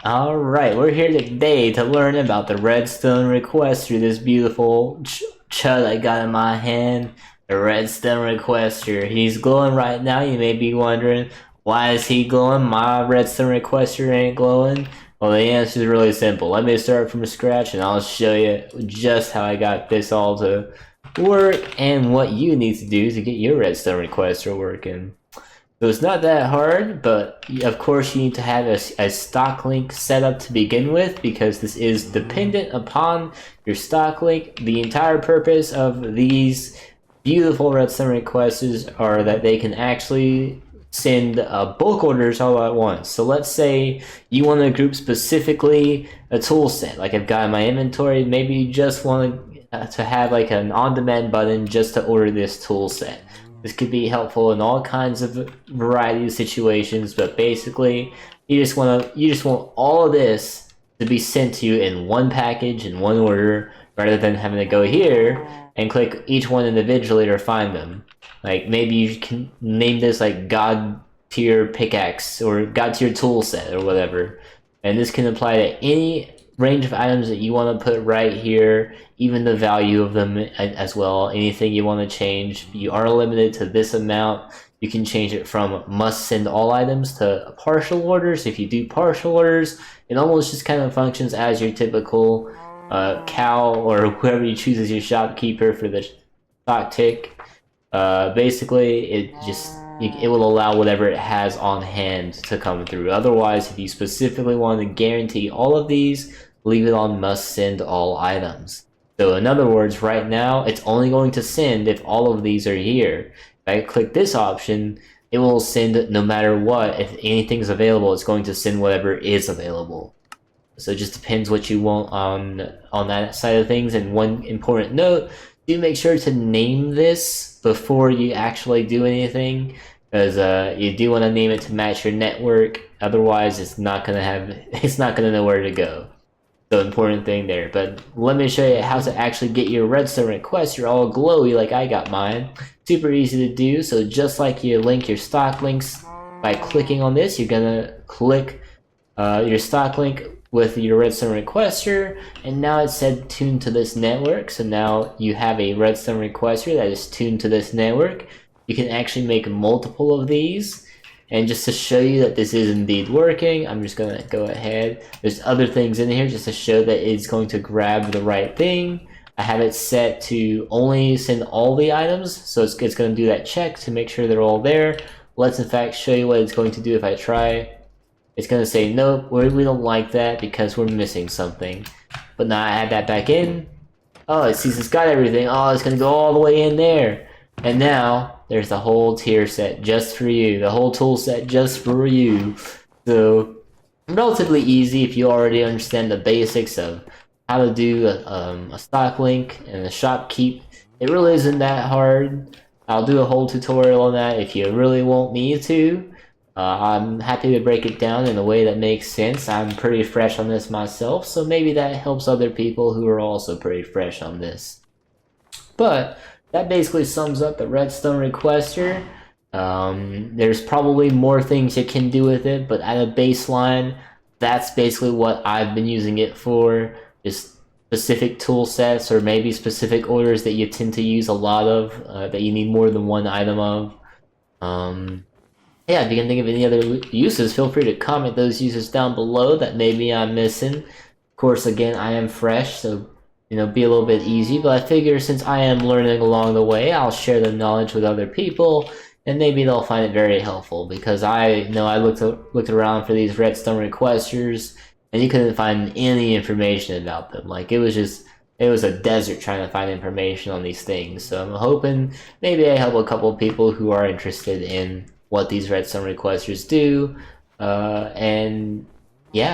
Alright, we're here today to learn about the redstone requester, this beautiful chud I got in my hand. The redstone requester. He's glowing right now. You may be wondering, why is he glowing? My redstone requester ain't glowing. Well, the answer is really simple. Let me start from scratch and I'll show you just how I got this all to work and what you need to do to get your redstone requester working. So it's not that hard, but of course you need to have a stock link set up to begin with, because this is dependent upon your stock link. The entire purpose of these beautiful redstone requests are that they can actually send bulk orders all at once. So let's say you want to group specifically a tool set, like I've got in my inventory. Maybe you just want to have like an on-demand button just to order this tool set. This could be helpful in all kinds of variety of situations, but basically, you just want all of this to be sent to you in one package, in one order, rather than having to go here and click each one individually to find them. Like maybe you can name this like God tier pickaxe or God tier tool set or whatever, and this can apply to any range of items that you want to put right here, even the value of them as well. Anything you want to change, you are limited to this amount. You can change it from must send all items to partial orders. If you do partial orders, it almost just kind of functions as your typical cow or whoever you choose as your shopkeeper for the stock tick. Basically, it will allow whatever it has on hand to come through. Otherwise, if you specifically want to guarantee all of these, leave it on must send all items. So in other words, right now, it's only going to send if all of these are here. If I click this option, it will send no matter what. If anything's available, it's going to send whatever is available. So it just depends what you want on that side of things. And one important note, do make sure to name this before you actually do anything, because you do want to name it to match your network. Otherwise, it's not gonna know where to go. So important thing there. But let me show you how to actually get your redstone request. You're all glowy like I got mine. Super easy to do. So just like you link your stock links by clicking on this, you're gonna click your stock link with your redstone requester, and now it's said tuned to this network. So now you have a redstone requester that is tuned to this network. You can actually make multiple of these, and just to show you that this is indeed working, I'm just gonna go ahead. There's other things in here just to show that it's going to grab the right thing. I have it set to only send all the items, so it's going to do that check to make sure they're all there. Let's in fact show you what it's going to do if I try. It's going to say, nope, we don't like that because we're missing something. But now I add that back in. Oh, it sees it's got everything. Oh, it's going to go all the way in there. And now, there's the whole tier set just for you. The whole tool set just for you. So, relatively easy if you already understand the basics of how to do a stock link and a shop keep. It really isn't that hard. I'll do a whole tutorial on that if you really want me to. I'm happy to break it down in a way that makes sense. I'm pretty fresh on this myself, so maybe that helps other people who are also pretty fresh on this. But that basically sums up the redstone requester. There's probably more things you can do with it, but at a baseline, that's basically what I've been using it for. Just specific tool sets or maybe specific orders that you tend to use a lot of, that you need more than one item of. Yeah, if you can think of any other uses, feel free to comment those uses down below that maybe I'm missing. Of course, again, I am fresh, so, be a little bit easy, but I figure since I am learning along the way, I'll share the knowledge with other people, and maybe they'll find it very helpful, because I know I looked around for these redstone requesters, and you couldn't find any information about them. Like, it was a desert trying to find information on these things, so I'm hoping maybe I help a couple of people who are interested in what these redstone requesters do, and yeah.